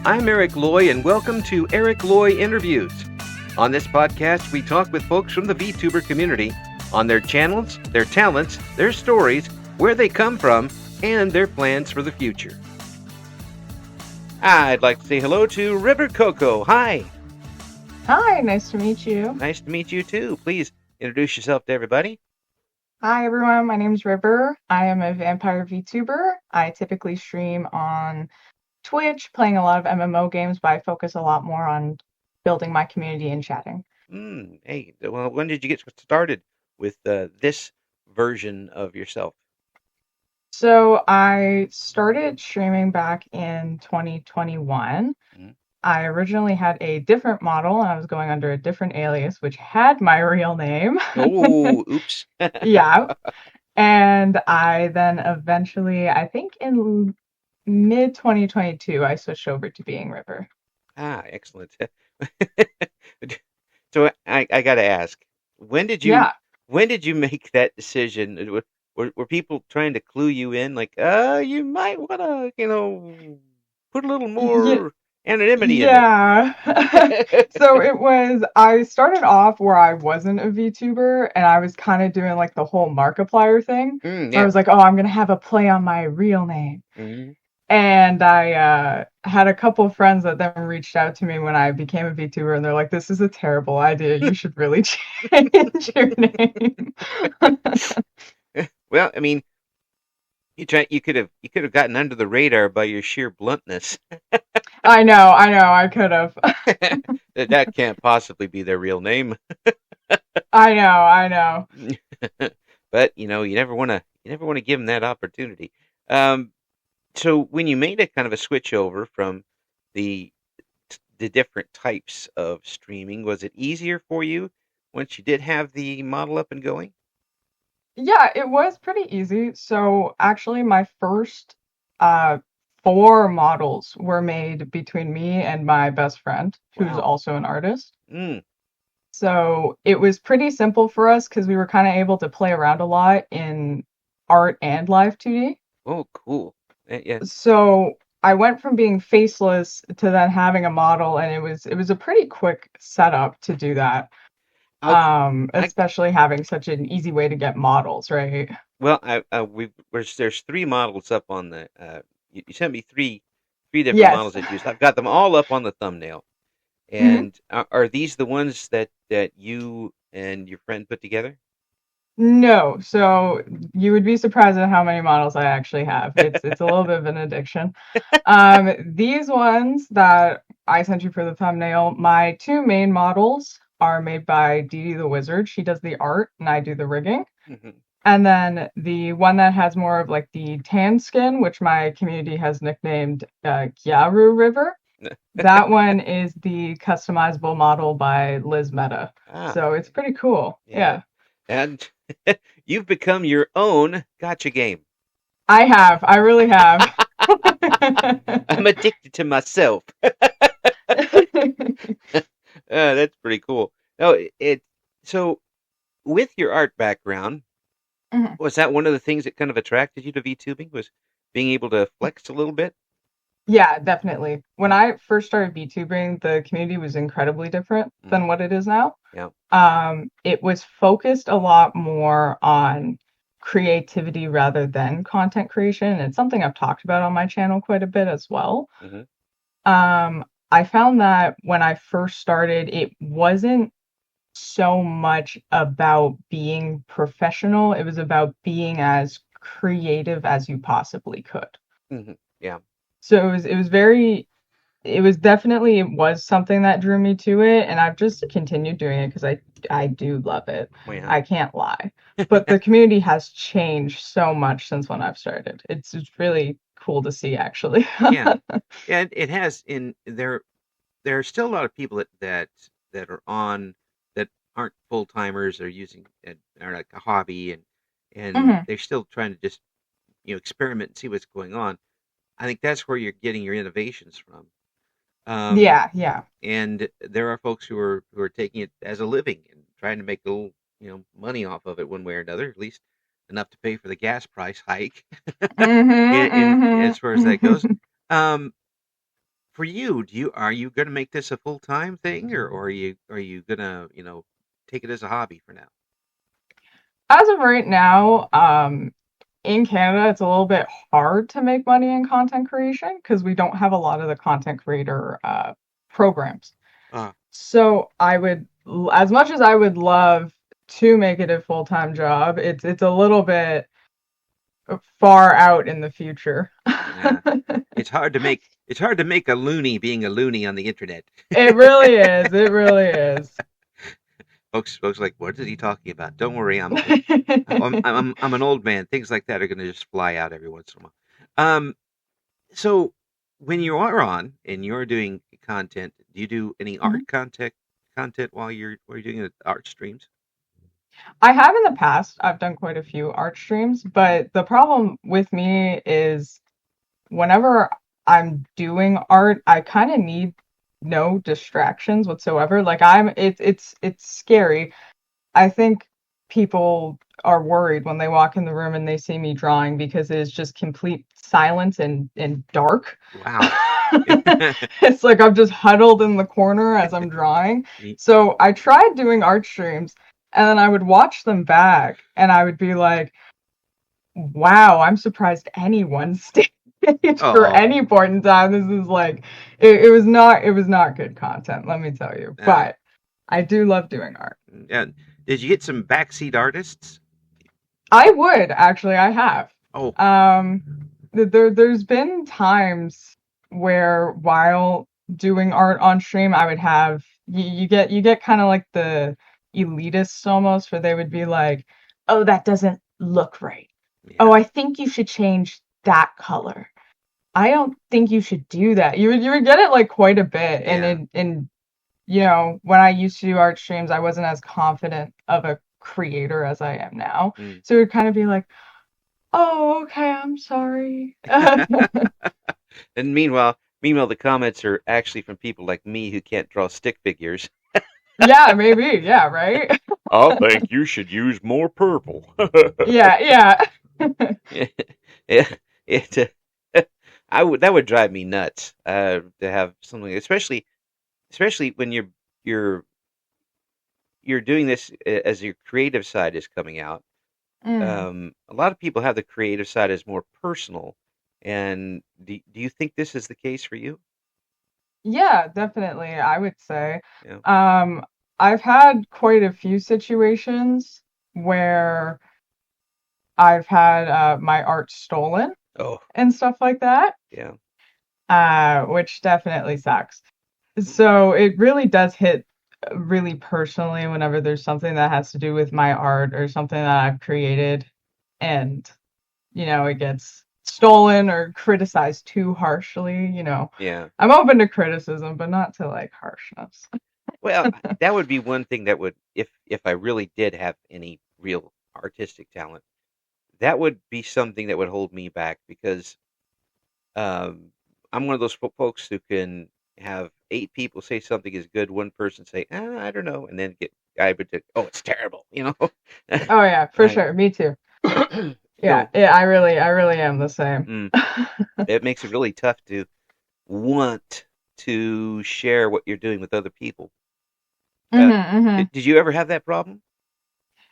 I'm Eric Loy, and welcome to Loy Interviews. On this podcast, we talk with folks from the VTuber community on their channels, their talents, their stories, where they come from, and their plans for the future. I'd like to say hello to RiverCocoa. Hi. Hi, nice to meet you. Nice to meet you too. Please introduce yourself to everybody. Hi, everyone. My name's River. I am a vampire VTuber. I typically stream on Twitch, playing a lot of MMO games, but I focus a lot more on building my community and chatting. Hey, well, when did you get started with this version of yourself? So I started streaming back in 2021. I originally had a different model and I was going under a different alias, which had my real name. Oh, oops. Yeah. And I then eventually, I think in mid 2022, I switched over to being River. Excellent. So I got to ask, when did you make that decision? Were people trying to clue you in, like, you might want to, put a little more anonymity in it? So I started off where I wasn't a VTuber and I was kind of doing like the whole Markiplier thing. So I was like, oh, I'm going to have a play on my real name. Mm-hmm. And I had a couple of friends that then reached out to me when I became a VTuber, and they're like, "This is a terrible idea. You should really change your name." Well, I mean, you could have gotten under the radar by your sheer bluntness. I know, I could have. That can't possibly be their real name. I know. But you never want to give them that opportunity. So when you made a kind of a switch over from the different types of streaming, was it easier for you once you did have the model up and going? Yeah, it was pretty easy. So actually my first 4 models were made between me and my best friend, who's also an artist. So it was pretty simple for us because we were kind of able to play around a lot in art and live 2D. Oh, cool. Yeah. So I went from being faceless to then having a model, and it was a pretty quick setup to do that. Especially having such an easy way to get models, right? Well, there's 3 models up on the you sent me three different models that you used. I've got them all up on the thumbnail. And are these the ones that you and your friend put together? No, so you would be surprised at how many models I actually have. It's a little bit of an addiction. These ones that I sent you for the thumbnail, my 2 main models are made by Dee the Wizard. She does the art and I do the rigging. Mm-hmm. And then the one that has more of like the tan skin, which my community has nicknamed Gyaru River. That one is the customizable model by Liz Meta. So it's pretty cool. Yeah. And you've become your own gacha game. I really have. I'm addicted to myself. That's pretty cool. No, so with your art background, was that one of the things that kind of attracted you to VTubing, was being able to flex a little bit? Yeah, definitely. When I first started VTubing, the community was incredibly different than what it is now. Yeah. It was focused a lot more on creativity rather than content creation. It's something I've talked about on my channel quite a bit as well. Mm-hmm. I found that when I first started, it wasn't so much about being professional. It was about being as creative as you possibly could. Mm-hmm. Yeah. So it was something that drew me to it, and I've just continued doing it because I do love it. Yeah. I can't lie. But the community has changed so much since when I've started. It's really cool to see, actually. Yeah, it has. There are still a lot of people that are on that aren't full timers, or are like a hobby, and they're still trying to just experiment and see what's going on. I think that's where you're getting your innovations from. Yeah. And there are folks who are taking it as a living and trying to make a little money off of it one way or another, at least enough to pay for the gas price hike. As far as that goes. for you, are you going to make this a full-time thing, or are you going to, take it as a hobby for now? As of right now, in Canada, it's a little bit hard to make money in content creation because we don't have a lot of the content creator programs. Uh, So I would, as much as I would love to make it a full-time job, it's a little bit far out in the future. yeah. It's hard to make a loony being a loony on the internet. It really is. It really is. Folks are like, what is he talking about? Don't worry, I'm an old man. Things like that are going to just fly out every once in a while. So when you are on and you're doing content, do you do any Mhm. art content while you're doing the art streams? I have in the past. I've done quite a few art streams, but the problem with me is whenever I'm doing art, I kind of need no distractions whatsoever. Like it's scary. I think people are worried when they walk in the room and they see me drawing because it is just complete silence and dark. Wow. It's like I'm just huddled in the corner as I'm drawing. So I tried doing art streams and then I would watch them back and I would be like, wow, I'm surprised anyone stayed for Oh, any point in time. This is like it was not good content, let me tell you. uh, But I do love doing art. and did you get some backseat artists? I would actually, I have. Oh, Um, there's been times where while doing art on stream, I would have you get kind of like the elitists almost, where they would be like, "Oh, that doesn't look right. Oh, yeah, I think you should change that color. I don't think you should do that." You would get it like quite a bit, yeah. and when I used to do art streams, I wasn't as confident of a creator as I am now. Mm. So it would kind of be like, oh, okay, I'm sorry. And meanwhile, the comments are actually from people like me who can't draw stick figures. Yeah, maybe. Yeah, right? I think you should use more purple. Yeah, yeah. Yeah, it. That would drive me nuts. To have something, especially when you're you're doing this as your creative side is coming out. Mm. A lot of people have the creative side as more personal. And do you think this is the case for you? Yeah, definitely, I would say. Yeah. Um, I've had quite a few situations where I've had my art stolen Oh, and stuff like that, yeah. which definitely sucks. So it really does hit really personally whenever there's something that has to do with my art or something that I've created and, it gets stolen or criticized too harshly. Yeah. I'm open to criticism, but not to like harshness. Well, that would be one thing that would, if I really did have any real artistic talent, that would be something that would hold me back because um, I'm one of those folks who can have 8 people say something is good, one person say, I don't know, and then I would say, oh, it's terrible, Oh yeah, for I, sure. Me too. Yeah, so yeah, I really am the same. mm, it makes it really tough to want to share what you're doing with other people. Uh, Hmm. did you ever have that problem?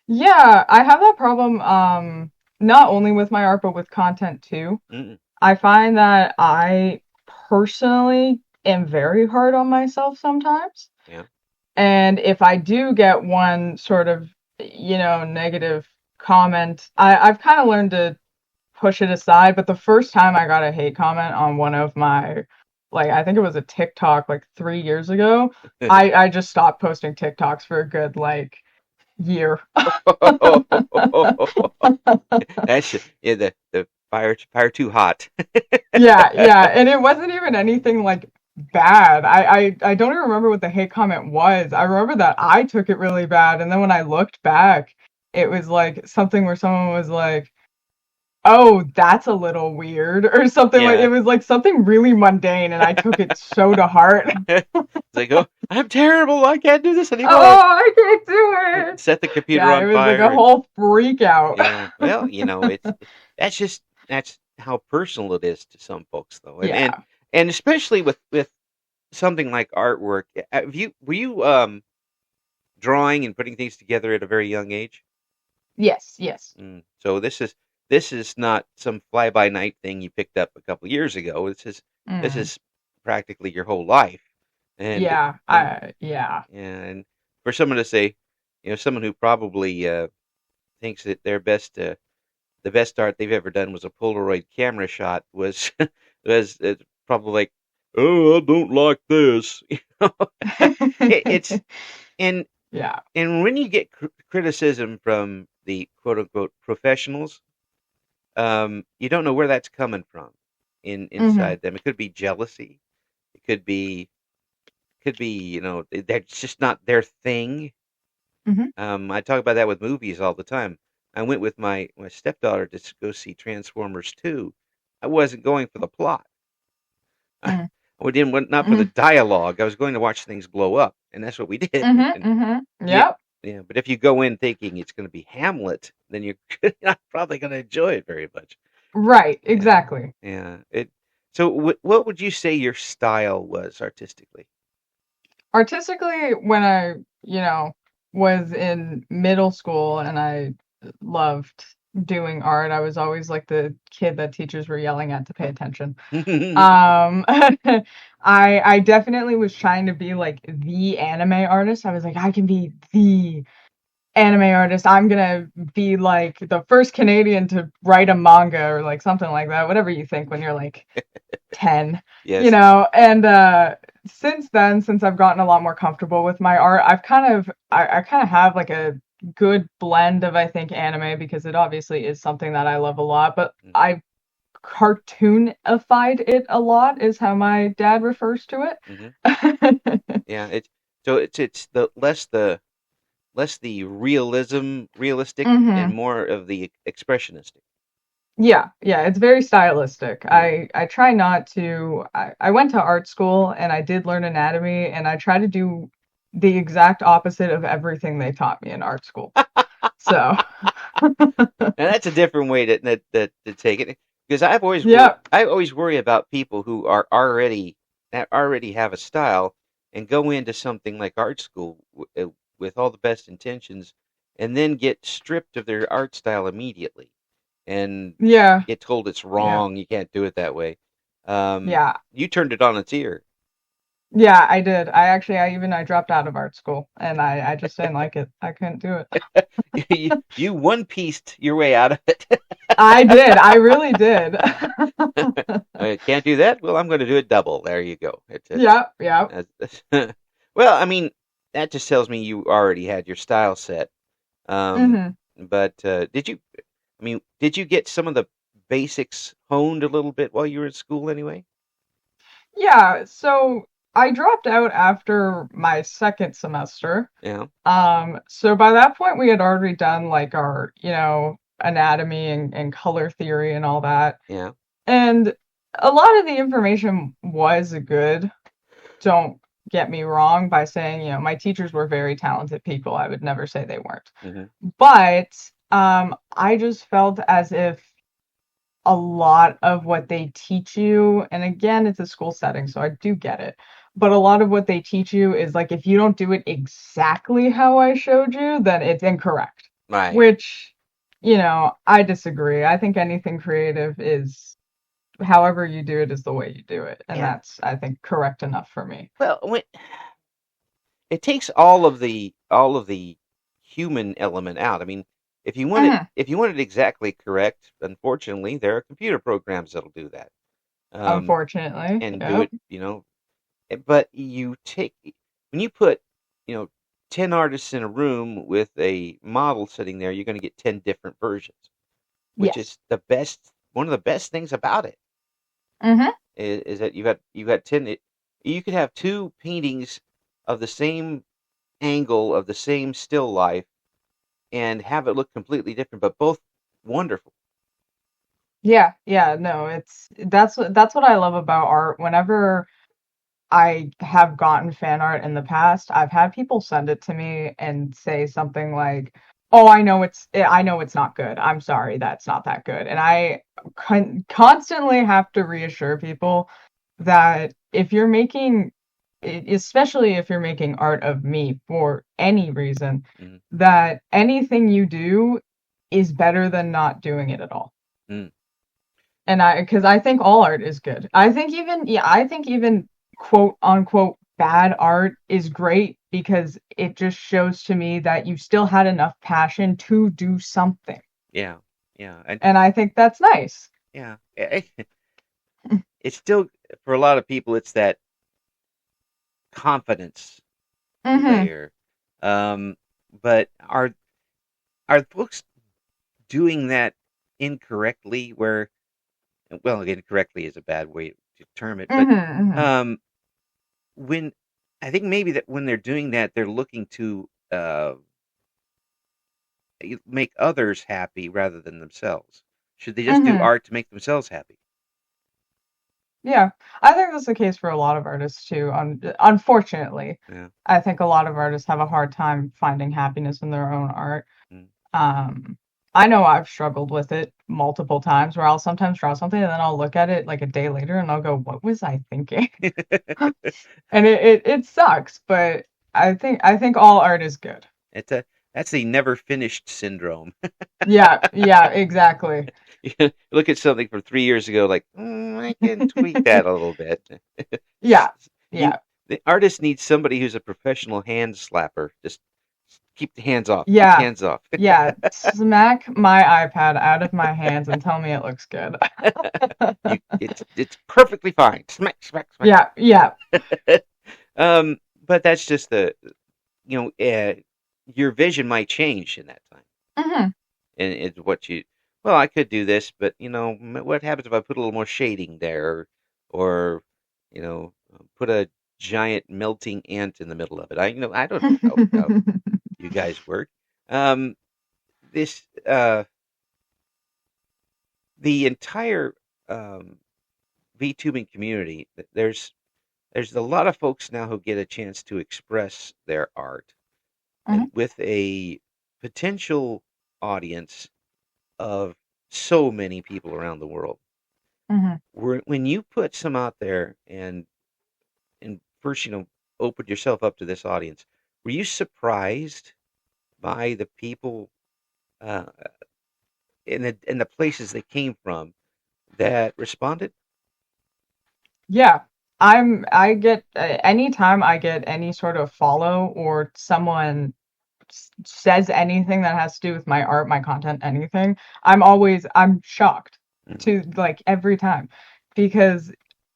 Yeah, I have that problem not only with my art but with content too. Mm, I find that I personally am very hard on myself sometimes. yeah. And if I do get one sort of, negative comment, I've kind of learned to push it aside. But the first time I got a hate comment on one of my, like, I think it was a TikTok like 3 years ago, I just stopped posting TikToks for a good, like, year. That's yeah, the fire too hot. Yeah, yeah, and it wasn't even anything like bad. I don't even remember what the hate comment was. I remember that I took it really bad, and then when I looked back, it was like something where someone was like, "Oh, that's a little weird," or something like Yeah. it was like something really mundane, and I took it so to heart. It's like, oh, I'm terrible. I can't do this anymore. Oh, I can't do it. Set the computer Yeah, on it was like fire. a whole freak out. Yeah. Well, that's how personal it is to some folks, though, and Yeah. and especially with something like artwork, were you drawing and putting things together at a very young age? Yes, yes. So this is not some fly by night thing you picked up a couple years ago. This Mm. is practically your whole life, and Yeah, and yeah. and for someone to say, someone who probably thinks that the best art they've ever done was a Polaroid camera shot was was probably like, oh, I don't like this. It's and Yeah. and when you get criticism from the quote unquote professionals, you don't know where that's coming from Hmm. inside them. It could be jealousy. It could be that's just not their thing. Hmm. I talk about that with movies all the time. I went with my stepdaughter to go see Transformers 2. I wasn't going for the plot. I, Hmm. I didn't not for the Hmm. dialogue. I was going to watch things blow up, and that's what we did. Hmm. And Hmm. yeah, Yep. yeah. But if you go in thinking it's going to be Hamlet, then you're not probably going to enjoy it very much. Right, Yeah, exactly. yeah. So, what would you say your style was artistically? Artistically, when I, was in middle school and I loved doing art, I was always like the kid that teachers were yelling at to pay attention. I definitely was trying to be like the anime artist. I was like, I can be the anime artist. I'm gonna be like the first Canadian to write a manga or like something like that. Whatever you think when you're like 10, Yes. and since then, since I've gotten a lot more comfortable with my art, I kind of have like a good blend of, I think, anime, because it obviously is something that I love a lot, but Mm-hmm. I cartoonified it a lot is how my dad refers to Mm-hmm. it. Yeah. It's the realistic, and Hmm. more of the expressionistic. Yeah, yeah, it's very stylistic. Yeah. I try not to. I went to art school and I did learn anatomy, and I try to do the exact opposite of everything they taught me in art school. So, And that's a different way to take it, because yeah, I always worry about people who are already that already have a style and go into something like art school with all the best intentions, and then get stripped of their art style immediately, and yeah, get told it's yeah, wrong. You can't do it that way. Um, yeah, you turned it on its ear. yeah. I did. I dropped out of art school, and I just didn't like it. I couldn't do it. You one pieced your way out of it. I did. I really did. I can't do that. Well, I'm going to do it double. There you go. Yeah, yeah. Well, I mean, that just tells me you already had your style set. Um, Hmm. but did you? I mean, did you get some of the basics honed a little bit while you were at school anyway? Yeah, so I dropped out after my second semester. Yeah, So by that point we had already done like our, anatomy and color theory and all that. yeah. And a lot of the information was good. Don't get me wrong by saying, my teachers were very talented people. I would never say they weren't. Hmm. But I just felt as if a lot of what they teach you, and again, it's a school setting, so I do get it. But a lot of what they teach you is like, if you don't do it exactly how I showed you, then it's incorrect. Right. Which, I disagree. I think anything creative is however you do it is the way you do it. And Yeah. that's, I think, correct enough for me. Well, it takes all of the human element out. I mean, Hmm. if you want it exactly correct, unfortunately, there are computer programs that'll do that. Um, Unfortunately. and do Yep. it, but when you put, you know, 10 artists in a room with a model sitting there, you're going to get 10 different versions, which Yes. is one of the best things about it Hmm. is that you got 10, you could have two paintings of the same angle of the same still life and have it look completely different, but both wonderful. Yeah, yeah, no, that's what I love about art. Whenever I have gotten fan art in the past, I've had people send it to me and say something like, "Oh, I know it's not good. I'm sorry, that's not that good." And I constantly have to reassure people that if you're making especially if you're making art of me for any reason, Mm, that anything you do is better than not doing it at all. mm, And because I think all art is good. I think even quote unquote bad art is great because it just shows to me that you still had enough passion to do something. yeah, yeah, and And I think that's nice. yeah. It's still for a lot of people. It's that confidence Mm-hmm. layer. Um, but are folks doing that incorrectly? Where well, incorrectly is a bad way to term it, but Mm-hmm. um, when I think maybe that when they're doing that, they're looking to make others happy rather than themselves. Should they just do Mm-hmm. art to make themselves happy? Yeah, I think that's the case for a lot of artists too. Unfortunately, Yeah. I think a lot of artists have a hard time finding happiness in their own art. Mm. Um, I know I've struggled with it multiple times where I'll sometimes draw something and then I'll look at it like a day later and I'll go, "What was I thinking?" And it sucks, but I think all art is good. It's a that's the never finished syndrome. Yeah, yeah, exactly. You look at something from 3 years ago, like I can tweak that a little bit. Yeah, You, yeah. the artist needs somebody who's a professional hand slapper. Just keep the hands off. Keep the Yeah, hands off. yeah. Smack my iPad out of my hands and tell me it looks good. It's perfectly fine. Smack, smack, smack. Yeah, yeah. But that's just your vision might change in that time, Hmm. and it's what you. Well, I could do this, but what happens if I put a little more shading there, or put a giant melting ant in the middle of it? I don't know how you guys work. Um, this the entire VTubing community. There's a lot of folks now who get a chance to express their art Hmm. with a potential audience of so many people around the world. Hmm. When you put some out there and first opened yourself up to this audience, were you surprised by the people uh, in the places they came from that responded? Yeah. I get anytime I get any sort of follow or someone says anything that has to do with my art, my content, anything, I'm shocked Mm-hmm. to like every time because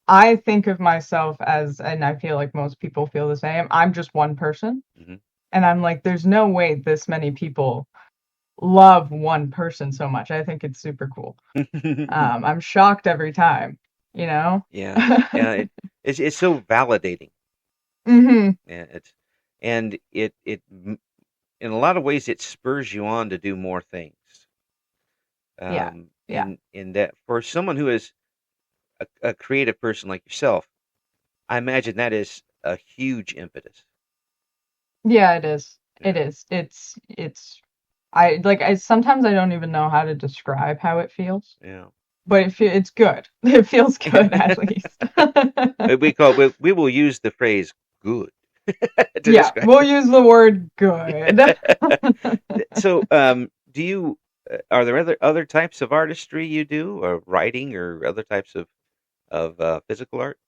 I think of myself as, and I feel like most people feel the same. I'm just one person. Mm-hmm. And I'm like, there's no way this many people love one person so much. I think it's super cool. I'm shocked every time, you know? Yeah, yeah. It's so validating. Hmm. Yeah, in a lot of ways it spurs you on to do more things. Yeah, yeah, In that for someone who is a creative person like yourself, I imagine that is a huge impetus. yeah, it is. It Yeah, is. I sometimes I don't even know how to describe how it feels, yeah. but it's good. It feels good at least. We will use the phrase "good" to Yeah, describe we'll use the word good. it. So, do you? Are there other types of artistry you do, or writing, or other types of physical art?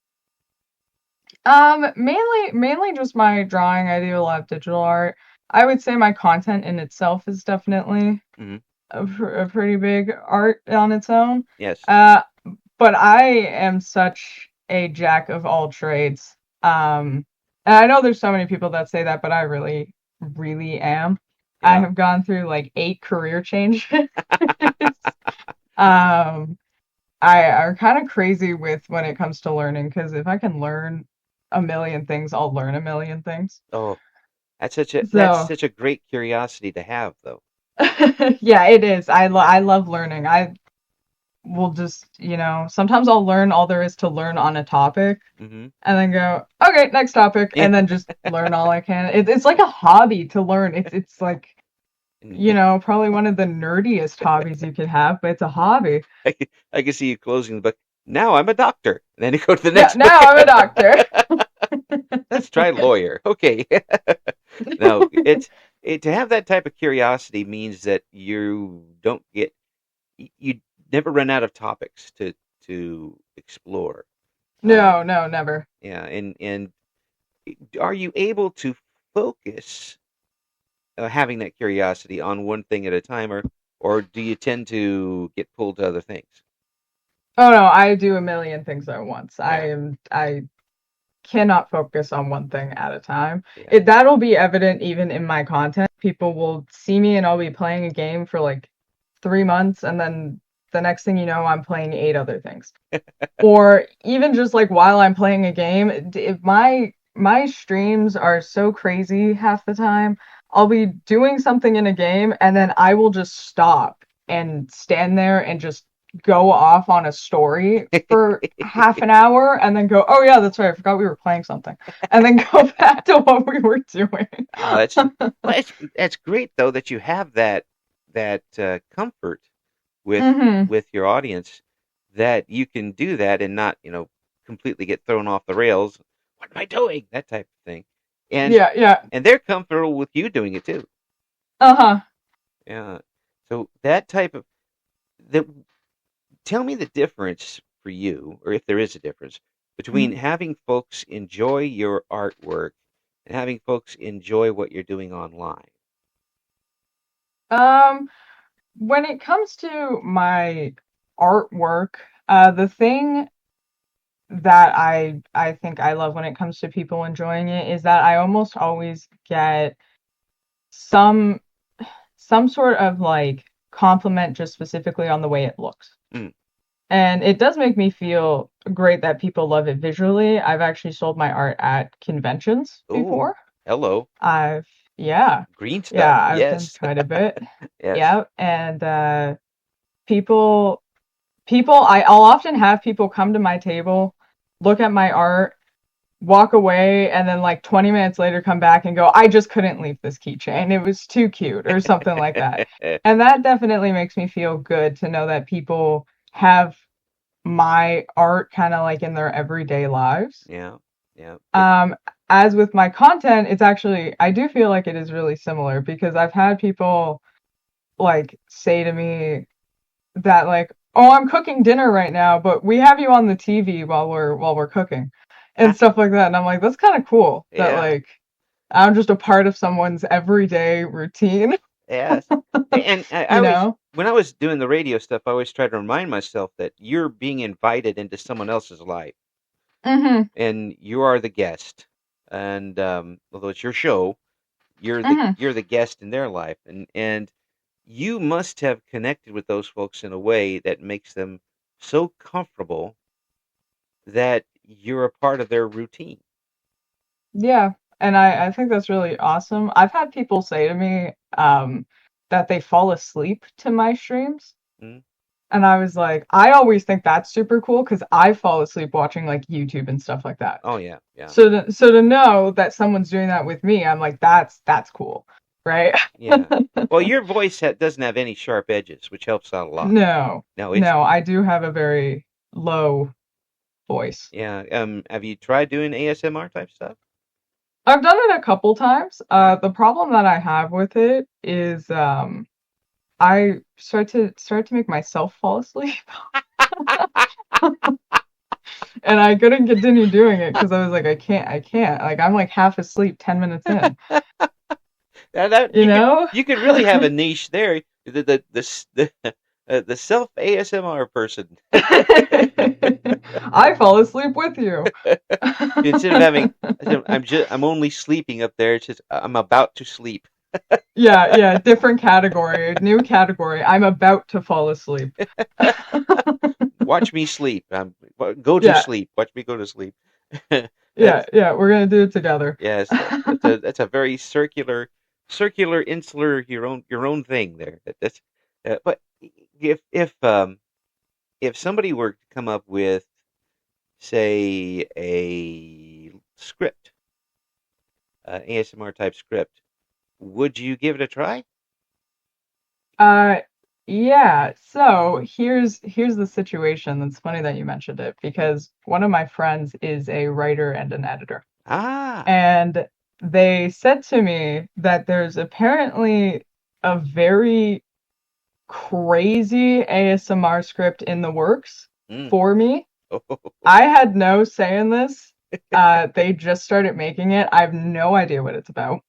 Mainly just my drawing. I do a lot of digital art. I would say my content in itself is definitely Hmm. a pretty big art on its own. Yes. Uh, but I am such a jack of all trades. And I know there's so many people that say that, but I really, really am. I Yeah. have gone through like 8 career changes. Um, I'm kind of crazy with when it comes to learning because if I can learn a million things, I'll learn a million things. Oh, that's So, such a great curiosity to have, though. yeah, it is. I love learning. I will just, sometimes I'll learn all there is to learn on a topic Hmm. and then go, okay, next topic, Yeah. and then just learn all I can. It's like a hobby to learn. It's like, probably one of the nerdiest hobbies you could have, but it's a hobby. I can see you closing the book. Now I'm a doctor. And then you go to the Yeah, next book. now I'm a doctor. Let's try lawyer. Okay. No, to have that type of curiosity means that you don't get you never run out of topics to explore. No, no, never. Yeah, and are you able to focus having that curiosity on one thing at a time, or do you tend to get pulled to other things? Oh no, I do a million things at once. Yeah, I cannot focus on one thing at a time. yeah. That'll be evident even in my content. People will see me and I'll be playing a game for like 3 months, and then the next thing you know, I'm playing eight other things. Or even just like while I'm playing a game, if my streams are so crazy half the time, I'll be doing something in a game and then I will just stop and stand there and just go off on a story for half an hour and then go, oh yeah, that's right, I forgot we were playing something. And then go back to what we were doing. Oh, that's great though that you have that comfort with Hmm. with your audience that you can do that and not completely get thrown off the rails. What am I doing? That type of thing, and Yeah, yeah. and they're comfortable with you doing it too. Uh-huh. Yeah. So that type of the tell me the difference for you, or if there is a difference between Mhm. having folks enjoy your artwork and having folks enjoy what you're doing online. Um, when it comes to my artwork, the thing that I think I love when it comes to people enjoying it is that I almost always get some some sort of like compliment just specifically on the way it looks. Mm. And it does make me feel great that people love it visually. I've actually sold my art at conventions Oh, before. hello. I've yeah. Green Yeah, stuff. I've done Yes. quite a bit. Yes. Yeah, and people I'll often have people come to my table, look at my art, walk away, and then like 20 minutes later come back and go, I just couldn't leave this keychain. It was too cute or something like that. And that definitely makes me feel good to know that people have my art kind of like in their everyday lives. Yeah. Yeah. Um, as with my content, it's actually, I do feel like it is really similar because I've had people like say to me that like, oh, I'm cooking dinner right now, but we have you on the TV while we're cooking and stuff like that. And I'm like, that's kind of cool that Yeah. like I'm just a part of someone's everyday routine, Yes. And I you always, know? when I was doing the radio stuff, I always try to remind myself that you're being invited into someone else's life Mhm. and you are the guest. And although it's your show, Mhm. you're the guest in their life, and you must have connected with those folks in a way that makes them so comfortable that you're a part of their routine. Yeah. And I think that's really awesome. I've had people say to me that they fall asleep to my streams. Mm? And I was like, I always think that's super cool because I fall asleep watching like YouTube and stuff like that. Oh yeah, yeah, So to know that someone's doing that with me, I'm like, that's cool, right? yeah. Well, your voice doesn't have any sharp edges, which helps out a lot. No, No, it's no, I do have a very low voice. yeah. Have you tried doing ASMR type stuff? I've done it a couple times. Yeah. The problem that I have with it is I start to make myself fall asleep, and I couldn't continue doing it because I was like, I can't. Like I'm like half asleep 10 minutes in, That you know? you could really have a niche there. The self ASMR person. I fall asleep with you. Instead of having, I'm only sleeping up there. It's just I'm about to sleep. Yeah, yeah, different category, new category. I'm about to fall asleep. Watch me sleep. Go to Yeah, sleep. Watch me go to sleep. yeah, That's yeah, we're gonna do it together. yes. That's a very circular, insular, your own thing there. That's but if if somebody were to come up with, say, a script, ASMR type script, would you give it a try? Uh, yeah, so here's the situation. That's funny that you mentioned it because one of my friends is a writer and an editor. Ah. And they said to me that there's apparently a very crazy ASMR script in the works Mm. for me. Oh, I had no say in this. They just started making it. I have no idea what it's about.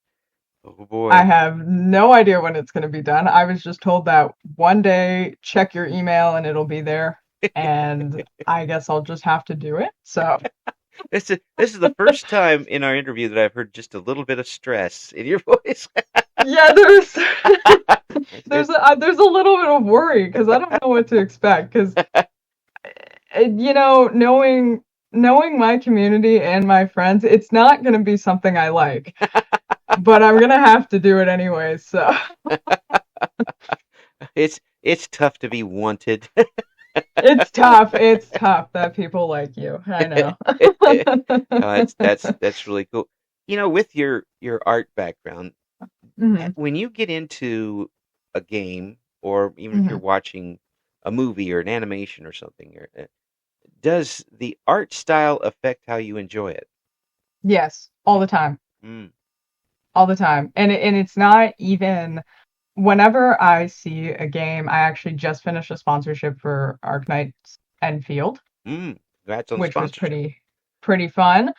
oh I boy. have no idea when it's going to be done. I was just told that one day, check your email and it'll be there. And I guess I'll just have to do it. So, This is the first time in our interview that I've heard just a little bit of stress in your voice. yeah, there's It- there's a little bit of worry because I don't know what to expect because knowing my community and my friends, it's not going to be something I like, but I'm going to have to do it anyway. So, it's tough to be wanted. it's tough. It's tough that people like you. I know. That's really cool. With your art background, hmm when you get into a game, or even if you're hmm watching a movie or an animation or something, does the art style affect how you enjoy it? Yes, all the time. Mm, All the time. And it's not even whenever I see a game, I actually just finished a sponsorship for Arknights Enfield, congrats on the which was sponsorship. pretty fun.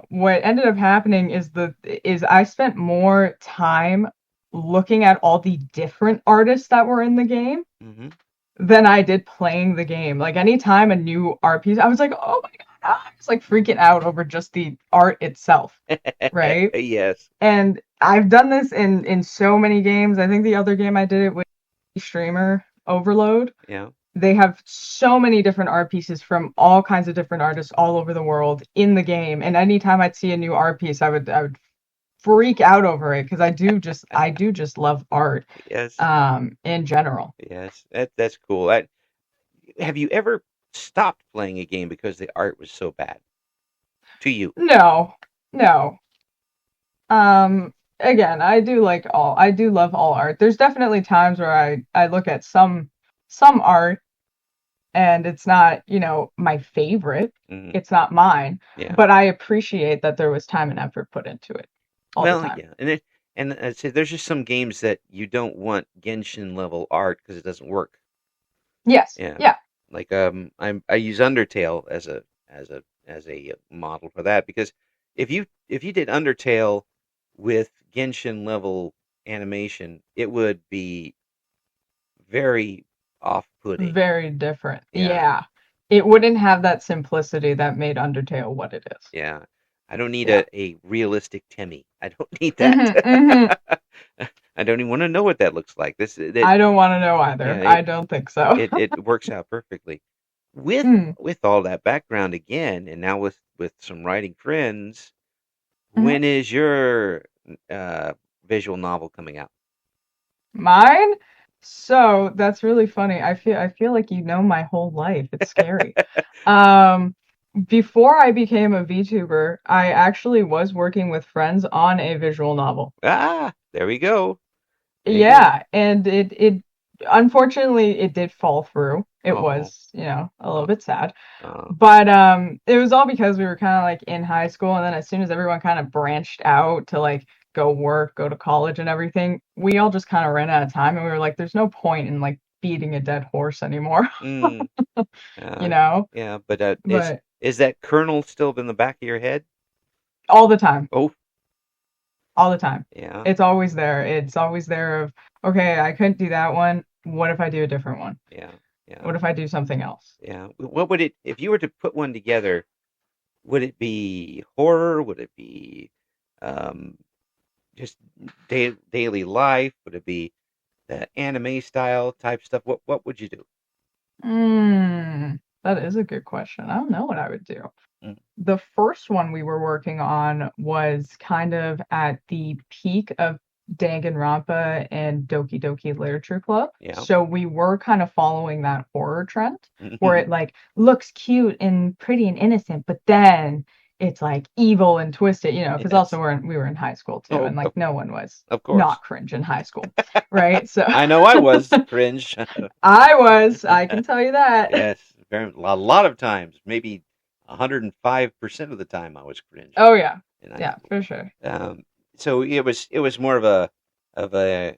What ended up happening is I spent more time looking at all the different artists that were in the game Hmm. than I did playing the game. Like anytime a new art piece, I was like, oh my God, I was like freaking out over just the art itself, right? Yes. And I've done this in so many games. I think the other game I did it with Streamer Overload. Yeah. They have so many different art pieces from all kinds of different artists all over the world in the game. And anytime I'd see a new art piece, I would freak out over it because I do just love art Yes. in general. Yes. That's cool. Have you ever stopped playing a game because the art was so bad to you? No, no. Again, I do love all art. There's definitely times where I look at some art and it's not, my favorite. Hmm. It's not mine, Yeah. but I appreciate that there was time and effort put into it all the Well, time. yeah, and I say there's just some games that you don't want Genshin level art because it doesn't work. Yes. Yeah, Yeah. like I use Undertale as a model for that, because if you did Undertale with Genshin level animation, it would be very off-putting. Very different. Yeah, Yeah. It wouldn't have that simplicity that made Undertale what it is. yeah. I don't need Yeah. a realistic Temmie. I don't need that. hmm hmm I don't even want to know what that looks like. I don't want to know either. Yeah, I don't think so. it works out perfectly. With Mm. with all that background again, and now with some writing friends, hmm when is your uh visual novel coming out? Mine? So that's really funny. I feel like you know my whole life. It's scary. Um, Before I became a VTuber, I actually was working with friends on a visual novel. Ah, there we go. There you go. Yeah, and it unfortunately it did fall through. It Oh, was, a little oh, bit sad. oh. But it was all because we were kind of like in high school, and then as soon as everyone kind of branched out to like go work, go to college and everything, we all just kind of ran out of time and we were like, there's no point in like beating a dead horse anymore, Mm, you uh, know? yeah, but is But is that kernel still in the back of your head? all the time, Oh, all the time. yeah, It's always there. It's always there of, okay, I couldn't do that one. What if I do a different one? yeah, yeah, What if I do something else? yeah. What would it, if you were to put one together, would it be horror? Would it be um, just daily life? Would it be the anime style type stuff? What would you do? That is a good question. I don't know what I would do. Mm, The first one we were working on was kind of at the peak of Danganronpa and Doki Doki Literature Club. yeah. So we were kind of following that horror trend where it like looks cute and pretty and innocent, but then it's like evil and twisted, because also Yes. we were in high school too, Oh, and like no one was of course. not cringe in high school, right? So I know I was cringe. I can tell you that. Yes, a lot of times, maybe 105% of the time I was cringe. Oh yeah. And I Yeah, for sure. um so it was more of a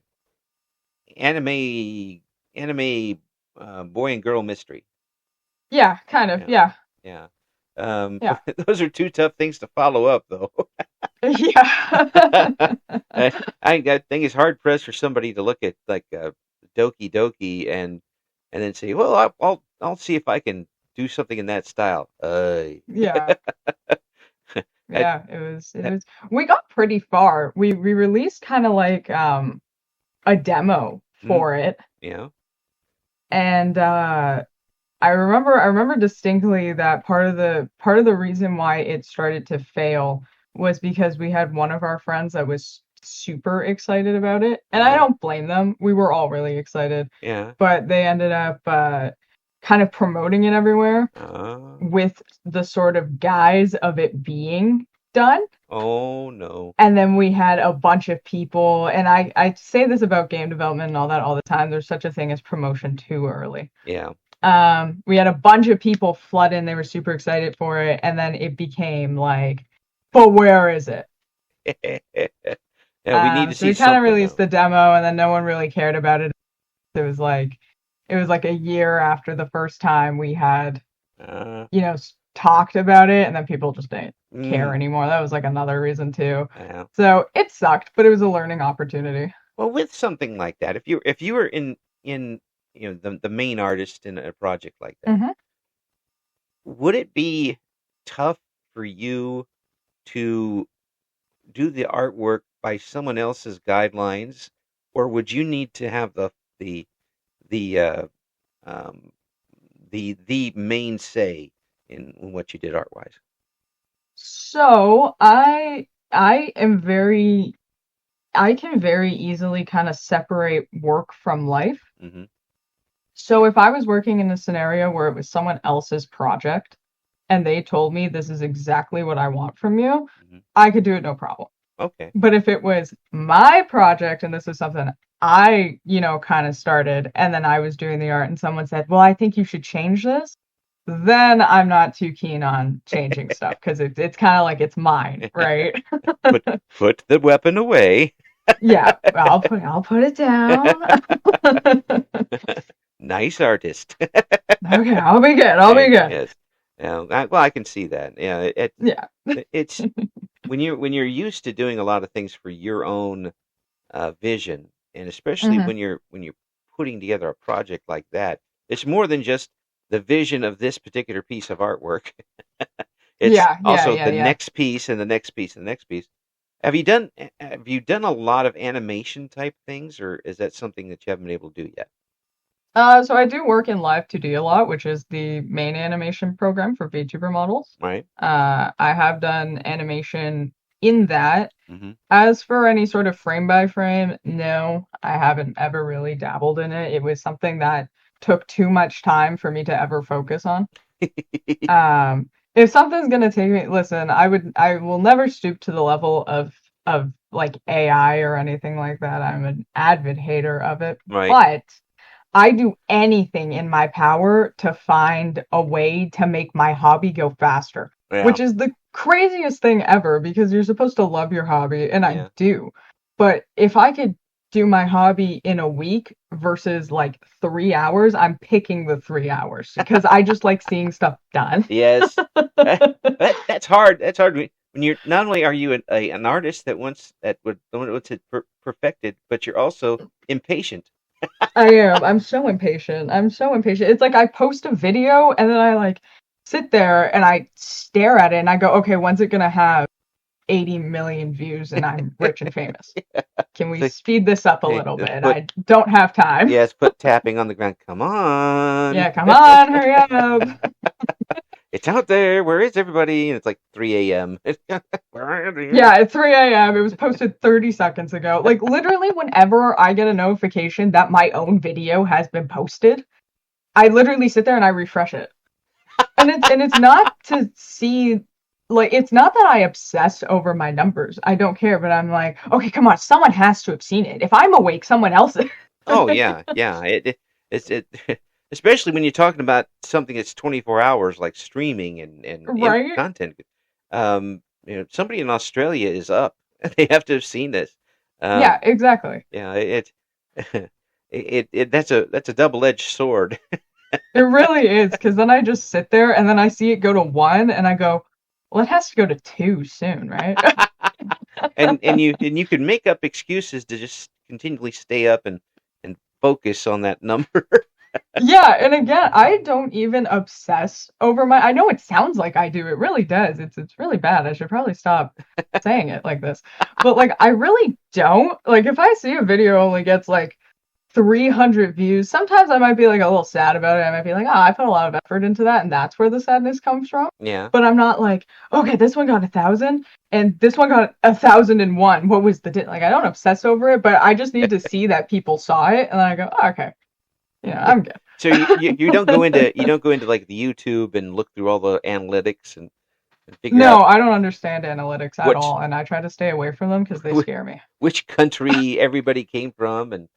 anime boy and girl mystery. Yeah, kind of. Yeah. Yeah. Yeah. Yeah. Those are two tough things to follow up though. Yeah. I, I think it's hard pressed for somebody to look at like Doki Doki and then say, well, I'll see if I can do something in that style. Yeah. That, Yeah, it was we got pretty far. We released kind of like a demo mm, for it. yeah. And I remember distinctly that part of the reason why it started to fail was because we had one of our friends that was super excited about it. And I Uh-huh. don't blame them. We were all really excited, Yeah. but they ended up kind of promoting it everywhere Uh, with the sort of guise of it being done. oh no. And then we had a bunch of people, and I say this about game development and all that all the time. There's such a thing as promotion too early. Yeah. We had a bunch of people flood in. They were super excited for it, and then it became like, but where is it? Yeah, we need to So see we kind of something released now. the demo, and then no one really cared about it. It was like it was like a year after the first time we had, Uh, talked about it, and then people just didn't care mm, anymore. That was like another reason too. yeah. So it sucked, but it was a learning opportunity. Well, with something like that, if you were in the main artist in a project like that, Hmm. would it be tough for you to do the artwork by someone else's guidelines, or would you need to have the the um, the main say in what you did art wise? So I can very easily kind of separate work from life. Hmm. So if I was working in a scenario where it was someone else's project and they told me this is exactly what I want from you, Hmm. I could do it no problem. Okay. But if it was my project and this was something I, kind of started and then I was doing the art and someone said, "Well, I think you should change this," then I'm not too keen on changing stuff because it's kind of like it's mine, right? Put the weapon away. Yeah, I'll put it down. Nice artist. Okay, I'll be good. I'll be good. Yes. Yeah, well, I can see that. Yeah, Yeah. it's when you're used to doing a lot of things for your own vision, and especially Hmm. when you're putting together a project like that, it's more than just the vision of this particular piece of artwork. It's Yeah, yeah, also yeah, the yeah. next piece and the next piece and the next piece. Have you done a lot of animation type things, or is that something that you haven't been able to do yet? So I do work in Live 2D a lot, which is the main animation program for VTuber models. Right? I have done animation in that. Mm-hmm. As for any sort of frame by frame, no, I haven't ever really dabbled in it. It was something that took too much time for me to ever focus on. If something's gonna take me, listen, I will never stoop to the level of like AI or anything like that. I'm an avid hater of it, Right. but I do anything in my power to find a way to make my hobby go faster, Yeah. which is the craziest thing ever because you're supposed to love your hobby, and I Yeah. do. But if I could do my hobby in a week versus like 3 hours, I'm picking the 3 hours because I just like seeing stuff done. Yes. That's hard. That's hard when you're not only are you an artist that would wants it perfected, but you're also impatient. I am. I'm so impatient. I'm so impatient. It's like I post a video and then I like sit there and I stare at it and I go, okay, when's it gonna have 80 million views and I'm rich and famous? Can we So, speed this up a hey, little bit? put I don't have time. yes, put tapping on the ground. Come on. Yeah, come on, hurry up. It's out there. Where is everybody? And it's like 3 a.m. Where are you? Yeah, at 3 a.m. It was posted 30 seconds ago. Like literally whenever I get a notification that my own video has been posted, I literally sit there and I refresh it. And it's not to see, like, it's not that I obsess over my numbers. I don't care, but I'm like, okay, come on, someone has to have seen it. If I'm awake, someone else is. Oh yeah, yeah. It's especially when you're talking about something that's 24 hours, like streaming and Right? content. Somebody in Australia is up. They have to have seen this. Yeah, Um, exactly. yeah, that's a double-edged sword. It really is, because then I just sit there and then I see it go to one and I go, well, it has to go to two soon, right? And you can make up excuses to just continually stay up and focus on that number. Yeah, and again, I don't even obsess over I know it sounds like I do. It really does. It's really bad. I should probably stop saying it like this. But like I really don't. Like if I see a video only gets like 300 views, sometimes I might be like a little sad about it. I might be like, "Oh, I put a lot of effort into that," and that's where the sadness comes from. Yeah. But I'm not like, "Okay, this one got 1,000 and this one got 1,001. What was like I don't obsess over it, but I just need to see that people saw it and then I go, oh, "Okay. I'm good." So you don't go into like the YouTube and look through all the analytics and figure No, out I don't understand analytics at which all, and I try to stay away from them because they scare me. which country everybody came from and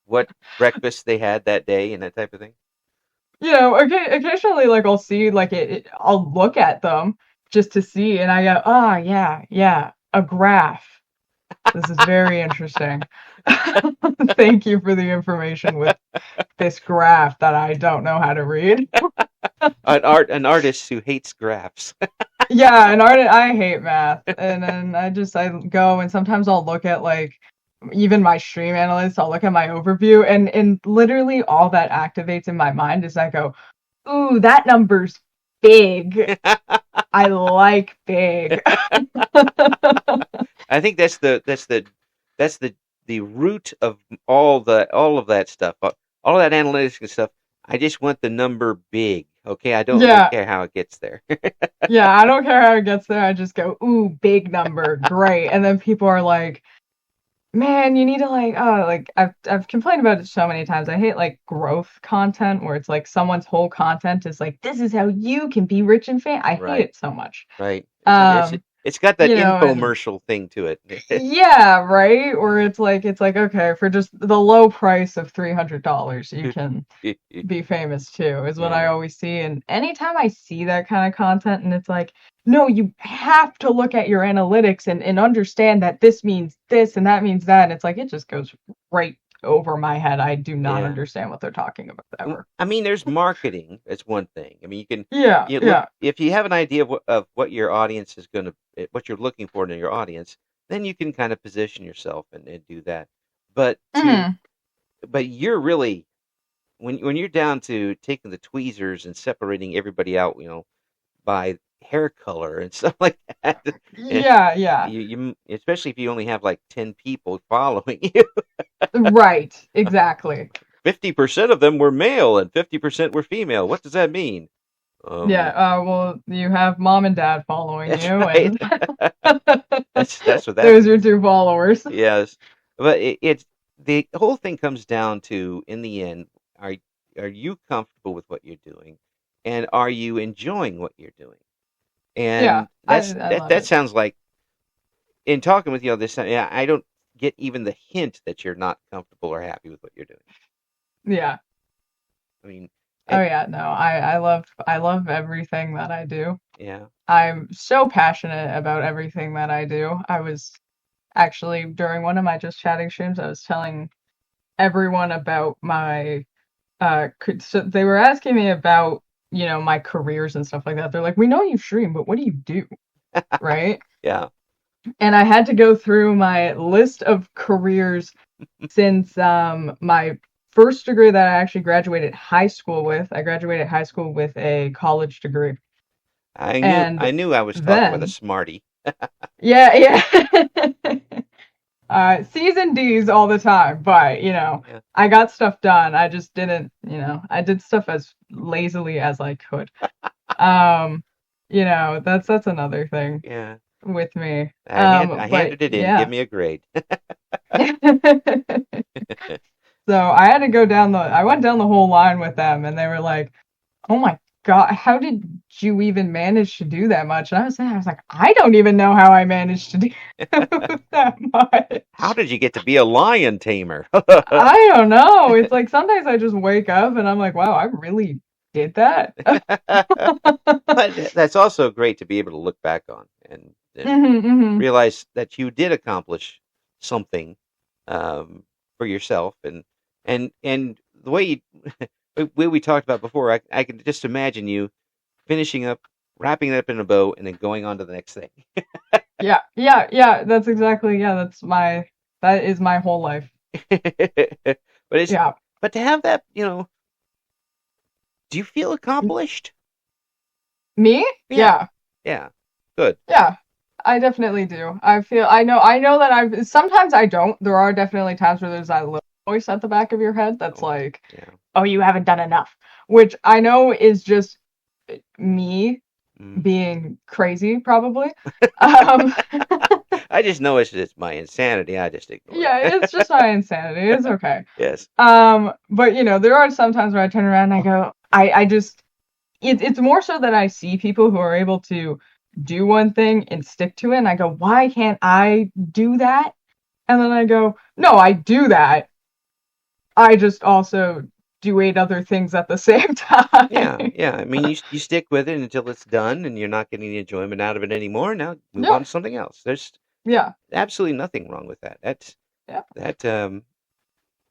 what breakfast they had that day and that type of thing. Occasionally, like I'll see, like I'll look at them just to see, and I go, "Oh, yeah, yeah, a graph. This is very interesting. Thank you for the information with this graph that I don't know how to read." An artist who hates graphs. Yeah, and I hate math, and then I go and sometimes I'll look at like even my stream analytics. I'll look at my overview, and literally all that activates in my mind is I go, "Ooh, that number's big. I like big." I think that's the root of all of that stuff. All of that analytics and stuff. I just want the number big. Okay, I don't really Yeah, care how it gets there. yeah. I don't care how it gets there. I just go, "Ooh, big number, great." And then people are like, man, you need to like like I've complained about it so many times. I hate like growth content where it's like someone's whole content is like this is how you can be rich and famous. I hate Right, it so much. right. Um, It's got that and infomercial thing to it. yeah, right? Or it's like okay, for just the low price of $300, you can be famous too, is what I Yeah, always see. And anytime I see that kind of content and it's like, no, you have to look at your analytics and understand that this means this and that means that. And it's like, it just goes right over my head. I do not yeah. understand what they're talking about ever. I mean, there's marketing. That's one thing. I mean, Yeah, you look yeah. if you have an idea of what your audience is going to, what you're looking for in your audience, then you can kind of position yourself and do that. But to, Mhm. but you're really when you're down to taking the tweezers and separating everybody out, by hair color and stuff like that. eh, Yeah, yeah. you especially if you only have like 10 people following you, Right, exactly. 50% of them were male and 50% were female. What does that mean? Yeah, Um, well, you have mom and dad following that's you, right. and That's what that there's means. your two followers. Yes, but it's the whole thing comes down to in the end, are are you comfortable with what you're doing, and are you enjoying what you're doing? Yeah, And I love that it. sounds like in talking with you all this time. Yeah, I don't get even the hint that you're not comfortable or happy with what you're doing. Yeah. I mean, Oh it, yeah, no, I love everything that I do. yeah, I'm so passionate about everything that I do. I was actually during one of my just chatting streams, I was telling everyone about my so they were asking me about, my careers and stuff like that. They're like, "We know you stream, but what do you do?" Right? yeah. And I had to go through my list of careers since my first degree that I actually graduated high school with. I graduated high school with a college degree. I And knew I was talking with a then, smarty. yeah, yeah. C's and D's all the time, but Yeah, I got stuff done. I just didn't, I did stuff as lazily as I could. Um, that's another thing yeah. with me. I But handed it in. Give yeah. me a grade. So I had to go I went down the whole line with them and they were like, "Oh my God, how did you even manage to do that much? And I was saying, I was like, I don't even know how I managed to do that How much. did you get to be a lion tamer? I don't know. It's like sometimes I just wake up and I'm like, wow, I really did that. But that's also great to be able to look back on and Hmm. realize that you did accomplish something for yourself and the way way we talked about before, I can just imagine you finishing up, wrapping it up in a bow, and then going on to the next thing. Yeah, yeah, yeah. That's exactly, yeah, that is my whole life. but it's Yeah. but to have that, do you feel accomplished? Me? Yeah, Yeah. yeah, good. Yeah. I definitely do. I know that sometimes I don't. There are definitely times where there's that little voice at the back of your head that's Oh, like, yeah. "Oh, you haven't done enough," which I know is just me Mm. being crazy, probably. Um, I just know it's my insanity. I just ignore yeah, it's just my insanity. It's it. okay. Yes. But there are some times where I turn around and I go, I just, it's more so that I see people who are able to do one thing and stick to it, and I go, why can't I do that? And then I go, no, I do that. I just also do 8 other things at the same Yeah, time. yeah. I mean, you stick with it until it's done, and you're not getting the enjoyment out of it anymore. Now move on Yeah, to something else. There's yeah, absolutely nothing wrong with that. yeah. That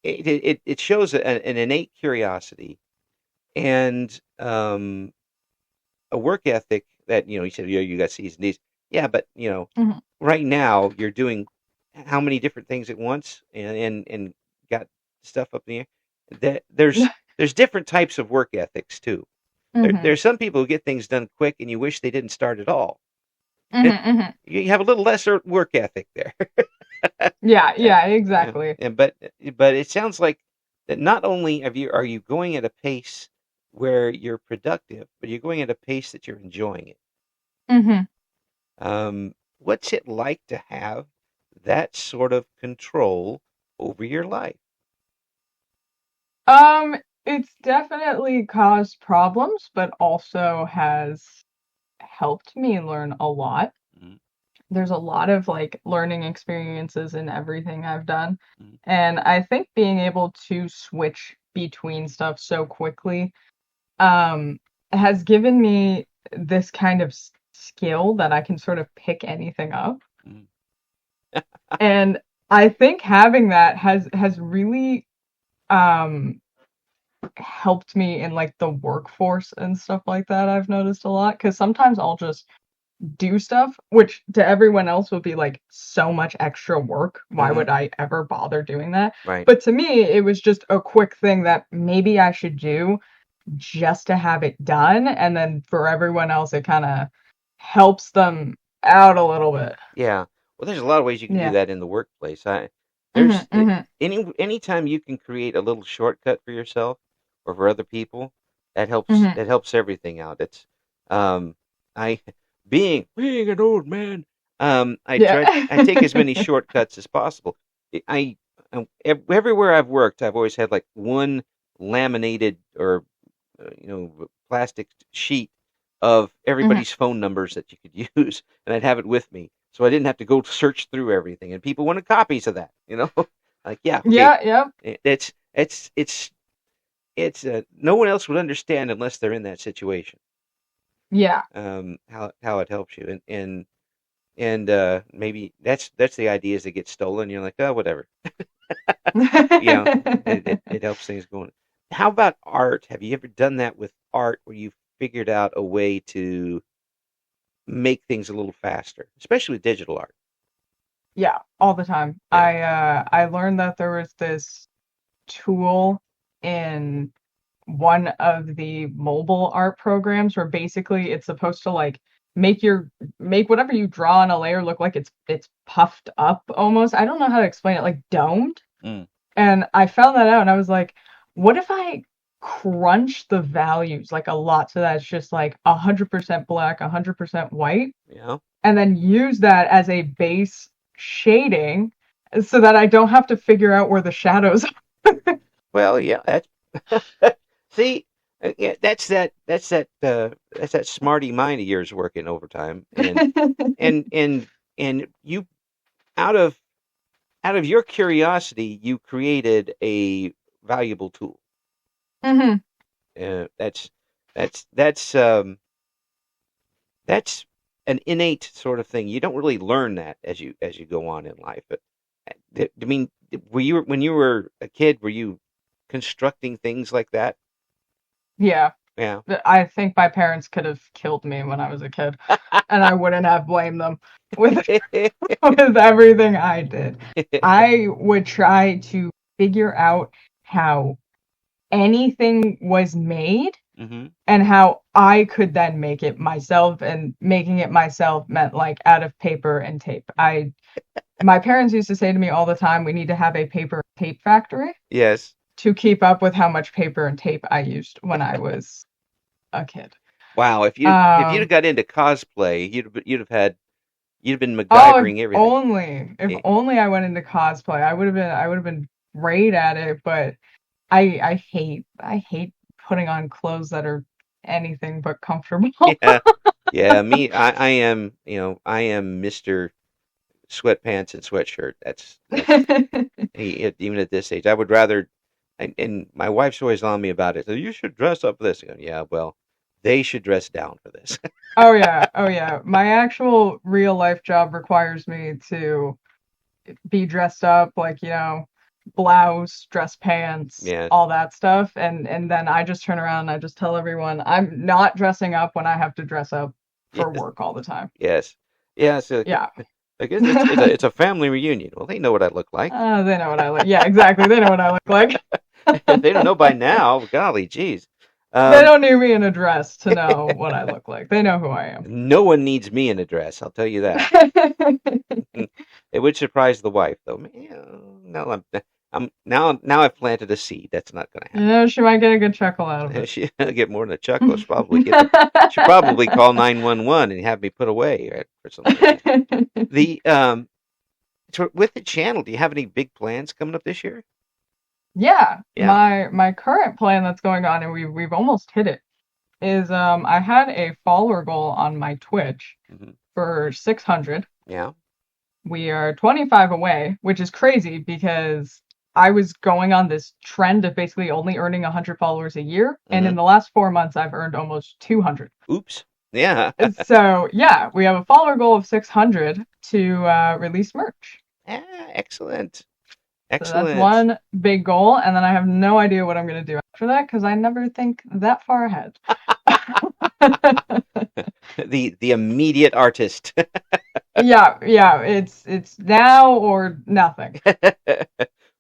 it shows an innate curiosity and a work ethic that you said you got C's and D's. Yeah, but Hmm. right now you're doing how many different things at once and got stuff up in the air. That there's different types of work ethics too. Hmm. There's some people who get things done quick and you wish they didn't start at all. Hmm. Hmm. You have a little lesser work ethic there. Yeah, Uh, yeah, yeah, exactly. but it sounds like that not only are you going at a pace where you're productive, but you're going at a pace that you're enjoying it. Hmm. What's it like to have that sort of control over your life? Um, it's definitely caused problems, but also has helped me learn a lot. Mm, There's a lot of like learning experiences in everything I've done. mm, And I think being able to switch between stuff so quickly um has given me this kind of skill that I can sort of pick anything up. mm. And I think having that has really um helped me in like the workforce and stuff like that. I've noticed a lot because sometimes I'll just do stuff which to everyone else would be like so much extra work. Why Hmm. would I ever bother doing that? Right. But to me, it was just a quick thing that maybe I should do just to have it done. And then for everyone else, it kind of helps them out a little bit. Yeah. Well, there's a lot of ways you can do Yeah. that in the workplace. Hmm. There's Hmm. anytime you can create a little shortcut for yourself or for other people, Hmm. that helps everything out. It's I being an old man, I Yeah. take as many shortcuts as possible. Everywhere I've worked, I've always had like one laminated or plastic sheet of Hmm. everybody's phone numbers that you could use, and I'd have it with me, so I didn't have to go search through everything. And people wanted copies of that, like yeah, okay, Yeah. Yeah. it's no one else would understand unless they're in that situation. Yeah. How it helps you, and maybe that's the ideas that get stolen. You're like, oh, whatever. It helps things going. How about art? Have you ever done that with art where you figured out a way to make things a little faster, especially with digital art? Yeah, all the time. Yeah. I learned that there was this tool in one of the mobile art programs where basically it's supposed to like make whatever you draw on a layer look like it's puffed up almost. I don't know how to explain it, like domed. Mm, And I found that out and I was like, what if I crunch the values like a lot so that it's just like 100% black, 100% white, yeah. and then use that as a base shading so that I don't have to figure out where the shadows are. Well, yeah. That's see. Yeah, that's that smarty mind of yours working overtime, and you out of your curiosity, you created a valuable tool. Hmm. That's that's that's an innate sort of thing. You don't really learn that as you go on in life. But I mean, were you when you were a kid, were you constructing things like that? Yeah. Yeah. I think my parents could have killed me when I was a kid, and I wouldn't have blamed them with with everything I did. I would try to figure out how anything was made Hmm. and how I could then make it myself, and making it myself meant like out of paper and tape. My parents used to say to me all the time, we need to have a paper tape factory Yes. to keep up with how much paper and tape I used when I was a kid. Wow. If you'd have Um, got into cosplay, you'd have been oh, MacGyvering everything. if Eh, only I went into cosplay, I would have been great at it, but I hate putting on clothes that are anything but comfortable. Yeah. Yeah. Me. I am Mr. Sweatpants and sweatshirt. That's even at this age. I would rather. And my wife's always on me about it. So you should dress up for this. I go, yeah. Well, they should dress down for this. Oh yeah, oh yeah. My actual real life job requires me to be dressed up, like, blouse, dress pants, Yes. all that stuff, and then I just turn around and I just tell everyone I'm not dressing up when I have to dress up for Yes. work all the time. Yes. Yeah. So Yeah. I guess it's a family reunion. Well, they know what I look like. They know what I look. Yeah, exactly. They know what I look like. If they don't know by now, golly geez. They Um, don't need me in a dress to know what I look like. They know who I am. no one needs me in a dress. I'll tell you that. It would surprise the wife, though. No, I'm now I've planted a seed. That's not going to happen. She might get a good chuckle out of She'll get more than a chuckle. She'll probably call 911 and have me put away or something like that. it. The so with the channel, do you have any big plans coming up this year? Yeah, Yeah. my current plan that's going on, and we've almost hit it, is I had a follower goal on my Twitch Hmm. for 600. Yeah. We are 25 away, which is crazy because I was going on this trend of basically only earning 100 followers a year, and Hmm. in the last 4 months I've earned almost 200. Oops. Yeah. So yeah, we have a follower goal of 600 to release merch. Excellent. So that's Excellent. one big goal, and then I have no idea what I'm going to do after that because I never think that far ahead. The immediate artist. Yeah, yeah, it's now or nothing.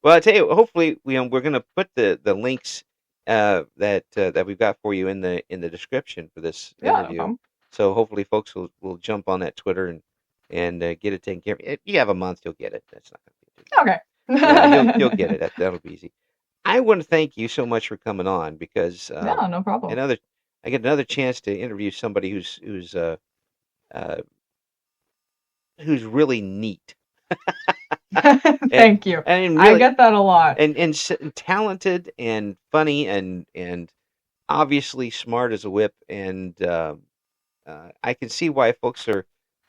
Well, I tell you, hopefully we're going to put the links that we've got for you in the description for this Yeah, no interview. problem. So hopefully folks will jump on that Twitter and get it taken care of. If you have a month, you'll get it. That's not going to be too bad. Okay. Yeah, you'll get it. That'll be easy. I want to thank you so much for coming on because Yeah, no problem. I get another chance to interview somebody uh, who's really neat. and, Thank you. and I really get that a lot. and talented and funny and obviously smart as a whip. And I can see why folks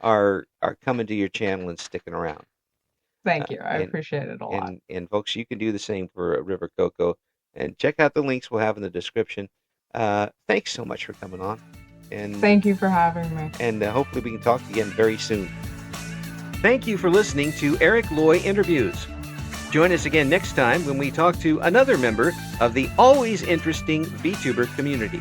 are coming to your channel and sticking around. Thank you. I And appreciate it a lot. and folks, you can do the same for RiverCocoa. And check out the links we'll have in the description. Thanks so much for coming on, and Thank you for having me. hopefully we can talk again very soon. Thank you for listening to Eric Loy Interviews. Join us again next time when we talk to another member of the always interesting VTuber community.